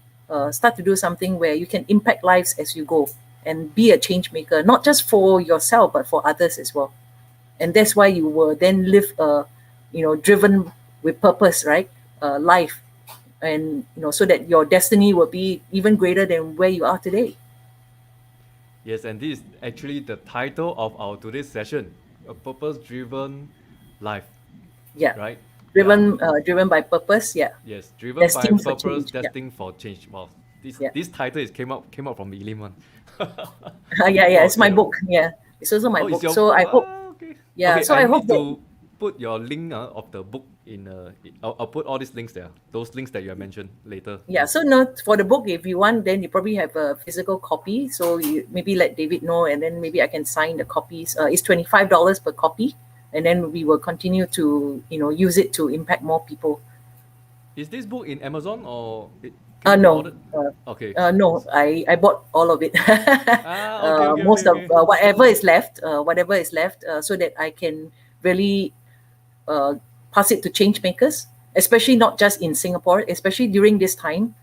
Speaker 2: start to do something where you can impact lives as you go and be a change maker, not just for yourself, but for others as well. And that's why you will then live driven with purpose, right? Life. And, so that your destiny will be even greater than where you are today.
Speaker 1: Yes, and this is actually the title of our today's session, a purpose-driven life,
Speaker 2: Yeah.
Speaker 1: right? Yeah.
Speaker 2: Driven by purpose. Yeah.
Speaker 1: Yes, driven by
Speaker 2: Destined for
Speaker 1: purpose,
Speaker 2: change. Yeah.
Speaker 1: destined for change. Wow, this
Speaker 2: Yeah.
Speaker 1: this title is came out from the Elim one.
Speaker 2: Yeah.
Speaker 1: Wow,
Speaker 2: It's my book. Yeah. It's also my
Speaker 1: oh, it's
Speaker 2: book.
Speaker 1: your
Speaker 2: So I hope,
Speaker 1: okay.
Speaker 2: yeah.
Speaker 1: Okay,
Speaker 2: So
Speaker 1: I
Speaker 2: I hope
Speaker 1: need
Speaker 2: that,
Speaker 1: to put your link of the book in. I'll put all these links there. Those links that you have mentioned later.
Speaker 2: yeah. So no, for the book, if you want, then you probably have a physical copy. So you maybe let David know, and then maybe I can sign the copies. It's $25 per copy, and then we will continue to use it to impact more people.
Speaker 1: Is this book in Amazon or can it be
Speaker 2: No,
Speaker 1: ordered? Okay.
Speaker 2: no. I bought all of it.
Speaker 1: Okay, okay, okay,
Speaker 2: Most of
Speaker 1: okay.
Speaker 2: whatever is left, so that I can really uh, pass it to change makers, especially not just in Singapore, especially during this time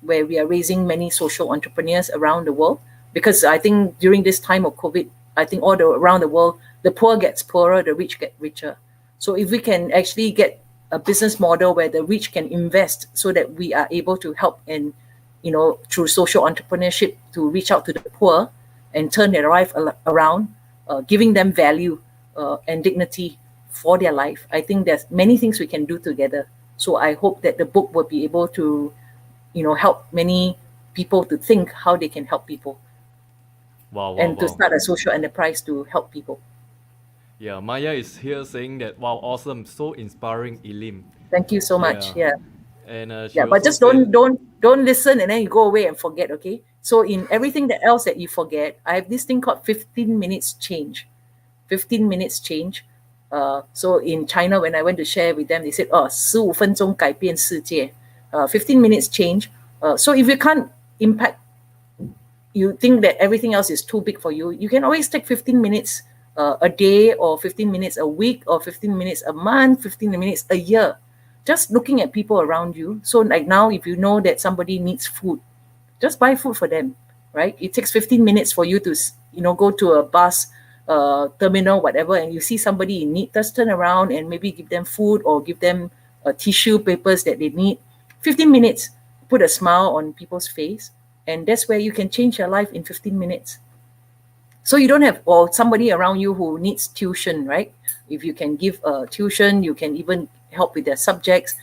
Speaker 2: where we are raising many social entrepreneurs around the world. Because I think during this time of COVID, I think around the world, the poor gets poorer, the rich get richer. So if we can actually get a business model where the rich can invest so that we are able to help and, through social entrepreneurship to reach out to the poor and turn their life around, giving them value and dignity for their life. I think there's many things we can do together. So I hope that the book will be able to, help many people to think how they can help people
Speaker 1: Wow, wow,
Speaker 2: and to
Speaker 1: wow.
Speaker 2: start a social enterprise to help people.
Speaker 1: Yeah, Maya is here saying that wow, awesome, so inspiring, Elim.
Speaker 2: Thank you so much.
Speaker 1: Yeah,
Speaker 2: Yeah.
Speaker 1: and she
Speaker 2: Yeah. But
Speaker 1: also
Speaker 2: just
Speaker 1: said,
Speaker 2: don't listen and then you go away and forget, okay? So in everything else that you forget, I have this thing called 15 minutes change. 15 minutes change. So in China, when I went to share with them, they said, oh, 15分钟改变世界. 15 minutes change. So if you can't impact, you think that everything else is too big for you, you can always take 15 minutes a day or 15 minutes a week or 15 minutes a month, 15 minutes a year. Just looking at people around you. So like now, if you know that somebody needs food, just buy food for them, right? It takes 15 minutes for you to, go to a bus terminal, whatever, and you see somebody in need, just turn around and maybe give them food or give them tissue papers that they need. 15 minutes, put a smile on people's face, and that's where you can change your life in 15 minutes. So you don't have or somebody around you who needs tuition, right? If you can give tuition, you can even help with their subjects.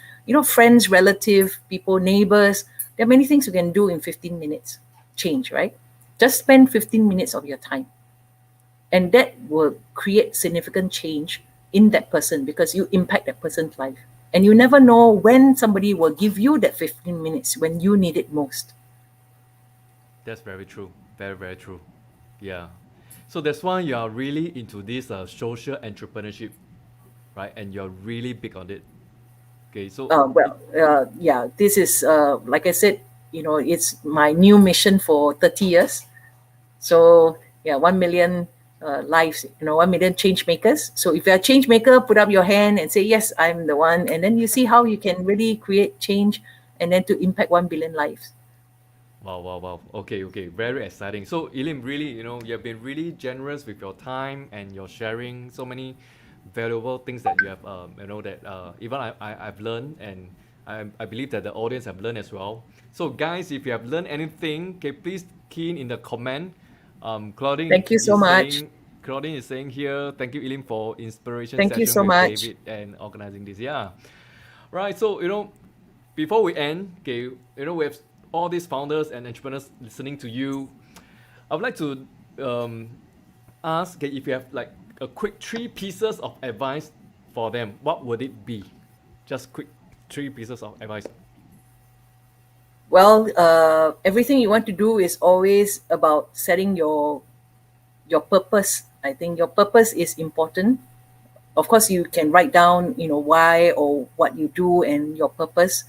Speaker 2: Friends, relative, people, neighbors. There are many things you can do in 15 minutes. Change, right? Just spend 15 minutes of your time. And that will create significant change in that person because you impact that person's life. And you never know when somebody will give you that 15 minutes when you need it most.
Speaker 1: That's very true. Very, very true. Yeah. So that's why you are really into this social entrepreneurship, right? And you're really big on it. Okay. So,
Speaker 2: Yeah, this is, like I said, it's my new mission for 30 years. So, yeah, 1 million lives, 1 million change makers. So if you're a change maker, put up your hand and say, yes, I'm the one. And then you see how you can really create change and then to impact 1 billion lives.
Speaker 1: wow, wow, wow. Okay, okay. Very exciting. So, Elim, really, you have been really generous with your time and your sharing so many valuable things that you have, that even I've learned, and I believe that the audience have learned as well. So, guys, if you have learned anything, okay, please key in the comment.
Speaker 2: Thank you so much.
Speaker 1: Claudine is saying here, thank you, Elim, for inspiration
Speaker 2: Thank you
Speaker 1: session
Speaker 2: so
Speaker 1: with
Speaker 2: much.
Speaker 1: David and organizing this. Yeah. Right. So, before we end, okay, we have all these founders and entrepreneurs listening to you. I would like to ask, okay, if you have like a quick 3 pieces of advice for them, what would it be? Just quick 3 pieces of advice.
Speaker 2: Well, everything you want to do is always about setting your purpose. I think your purpose is important. Of course, you can write down, why or what you do and your purpose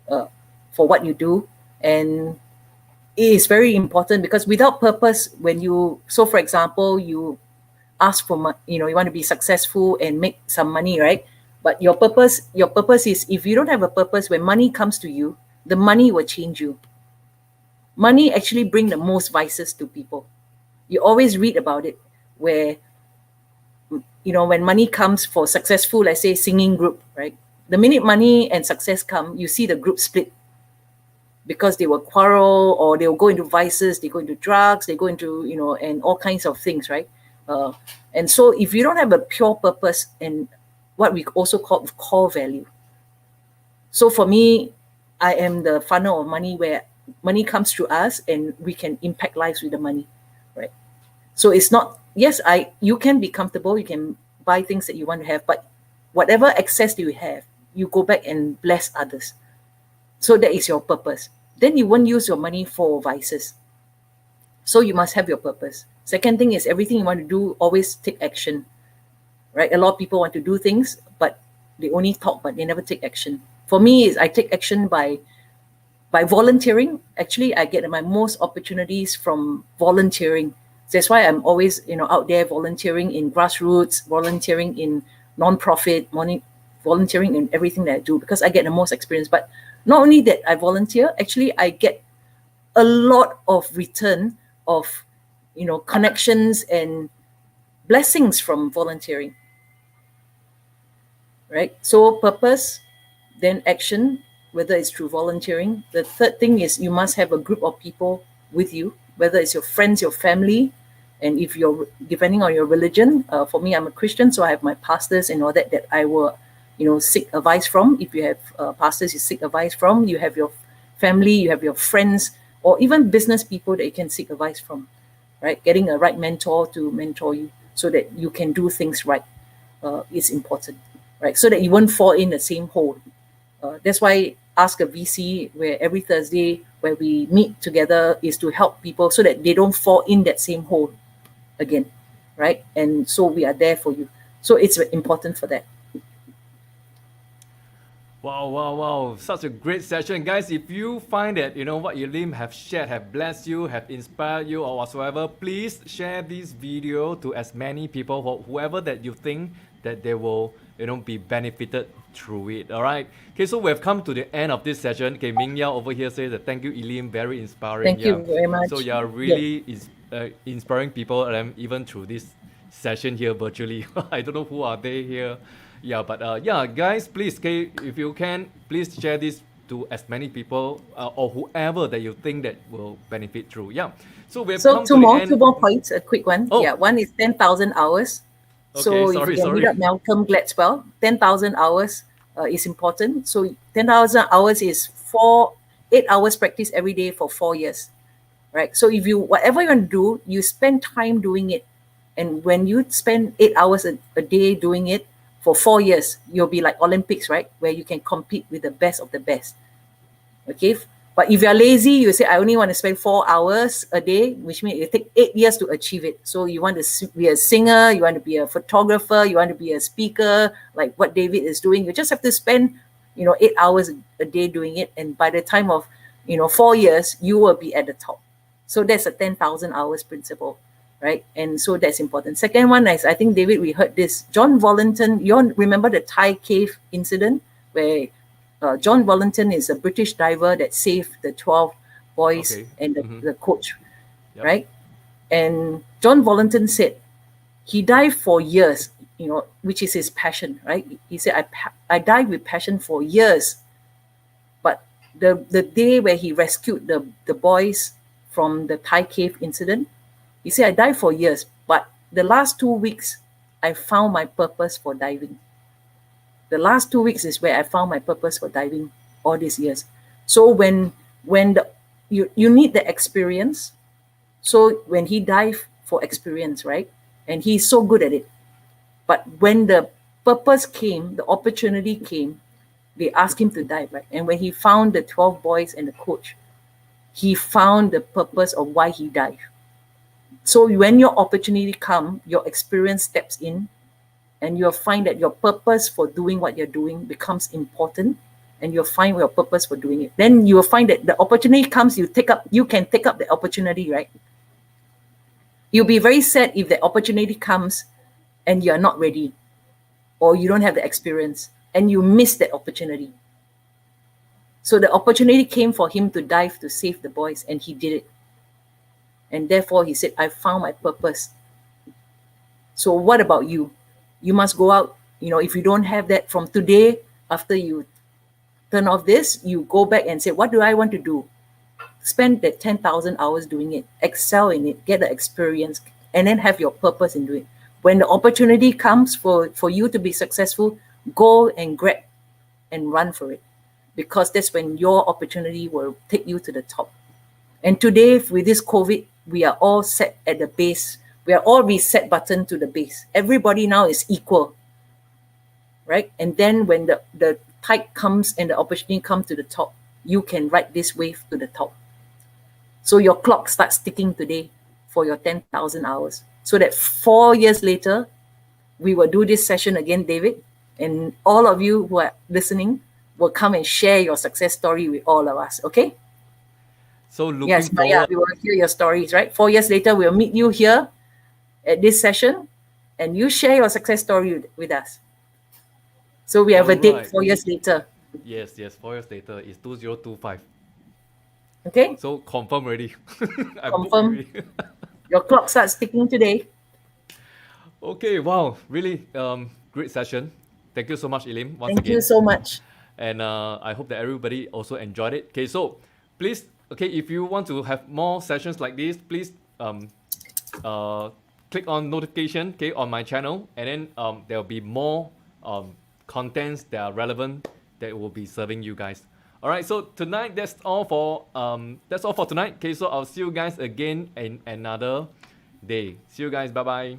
Speaker 2: for what you do. And it is very important because without purpose, so for example, you ask for, you want to be successful and make some money, right? But your purpose is, if you don't have a purpose, when money comes to you, the money will change you. Money actually bring the most vices to people. You always read about it where, when money comes for successful, let's say singing group, right? The minute money and success come, you see the group split because they will quarrel or they'll go into vices, they go into drugs, they go into, and all kinds of things, right? And so if you don't have a pure purpose and what we also call core value. So for me, I am the funnel of money where money comes to us and we can impact lives with the money, right? So it's not, yes, you can be comfortable, you can buy things that you want to have, but whatever excess you have, you go back and bless others. So that is your purpose. Then you won't use your money for vices. So you must have your purpose. Second thing is, everything you want to do, always take action, right? A lot of people want to do things, but they only talk, but they never take action. For me, is I take action by volunteering. Actually, I get my most opportunities from volunteering. That's why I'm always, out there volunteering in grassroots, volunteering in non-profit, volunteering in everything that I do, because I get the most experience. But not only that I volunteer, actually I get a lot of return of, connections and blessings from volunteering, right? So purpose, then action, whether it's through volunteering. The third thing is you must have a group of people with you, whether it's your friends, your family, and if you're, depending on your religion, for me, I'm a Christian, so I have my pastors and all that I will, seek advice from. If you have pastors you seek advice from, you have your family, you have your friends, or even business people that you can seek advice from, right? Getting a right mentor to mentor you so that you can do things right is important, right? So that you won't fall in the same hole. That's why Ask a VC, where every Thursday where we meet together, is to help people so that they don't fall in that same hole again, right? And so we are there for you. So it's important for that.
Speaker 1: Wow, wow, wow. Such a great session. Guys, if you find that, what Elim have shared have blessed you, have inspired you or whatsoever, please share this video to as many people, whoever that you think that they will, be benefited through it. All right. Okay, so we have come to the end of this session. Okay, Ming Yao over here says that thank you, Elim, very inspiring.
Speaker 2: Thank you very much.
Speaker 1: So you are really inspiring people, even through this session here virtually. I don't know who are they here. Yeah, but guys, please, okay, if you can, please share this to as many people or whoever that you think that will benefit through. Yeah. So we have come to the end.
Speaker 2: Two more points, a quick one.
Speaker 1: Oh.
Speaker 2: Yeah, one is 10,000 hours.
Speaker 1: Okay,
Speaker 2: so
Speaker 1: sorry,
Speaker 2: if you can read up Malcolm Gladwell, 10,000 hours is important. So 10,000 hours is 8 hours practice every day for 4 years, right? So if you, whatever you want to do, you spend time doing it, And when you spend 8 hours a day doing it for 4 years, you'll be like Olympics, right? Where you can compete with the best of the best. Okay. But if you're lazy, you say, I only want to spend 4 hours a day, which means it take 8 years to achieve it. So you want to be a singer, you want to be a photographer, you want to be a speaker, like what David is doing. You just have to spend, 8 hours a day doing it. And by the time of, 4 years, you will be at the top. So that's a 10,000 hours principle, right? And so that's important. Second one is, I think, David, we heard this. John Wallington, you remember the Thai cave incident where John Wallington is a British diver that saved the 12 boys
Speaker 1: Okay.
Speaker 2: and the coach,
Speaker 1: Yep.
Speaker 2: right? And John Wallington said he dived for years, which is his passion, right? He said, I dived with passion for years. But the day where he rescued the boys from the Thai cave incident, he said, I dived for years, but the last 2 weeks, I found my purpose for diving. The last 2 weeks is where I found my purpose for diving all these years. So when you need the experience, so when he dived for experience, right? And he's so good at it. But when the purpose came, the opportunity came, they asked him to dive, right? And when he found the 12 boys and the coach, he found the purpose of why he dived. So when your opportunity comes, your experience steps in, and you'll find that your purpose for doing what you're doing becomes important, and you'll find your purpose for doing it. Then you will find that the opportunity comes, you can take up the opportunity, right? You'll be very sad if the opportunity comes and you're not ready, or you don't have the experience, and you miss that opportunity. So the opportunity came for him to dive to save the boys, and he did it. And therefore he said, I found my purpose. So what about you? You must go out, if you don't have that from today, after you turn off this, you go back and say, what do I want to do? Spend that 10,000 hours doing it, excel in it, get the experience, and then have your purpose in doing it. When the opportunity comes for you to be successful, go and grab and run for it, because that's when your opportunity will take you to the top. And today, with this COVID, we are all set at the base. We are all reset button to the base. Everybody now is equal, right? And then when the tide comes and the opportunity comes to the top, you can ride this wave to the top. So your clock starts ticking today for your 10,000 hours. So that 4 years later, we will do this session again, David, and all of you who are listening will come and share your success story with all of us, okay?
Speaker 1: So looking
Speaker 2: Yes, Maya,
Speaker 1: forward.
Speaker 2: we will hear your stories, right? 4 years later, we'll meet you here at this session, and you share your success story with us. So we have a date
Speaker 1: Alright.
Speaker 2: 4 years later,
Speaker 1: Yes, 4 years later is 2025.
Speaker 2: okay?
Speaker 1: So confirm already. I booked
Speaker 2: Confirm.
Speaker 1: already.
Speaker 2: Your clock starts ticking today.
Speaker 1: Okay, wow, really great session. Thank you so much, Elim, once
Speaker 2: Thank
Speaker 1: again.
Speaker 2: you so much.
Speaker 1: And I hope that everybody also enjoyed it. Okay, so please, if you want to have more sessions like this, please click on notification, on my channel, and then there will be more contents that are relevant that will be serving you guys. All right, so tonight that's all for tonight. Okay, so I'll see you guys again in another day. See you guys. Bye bye.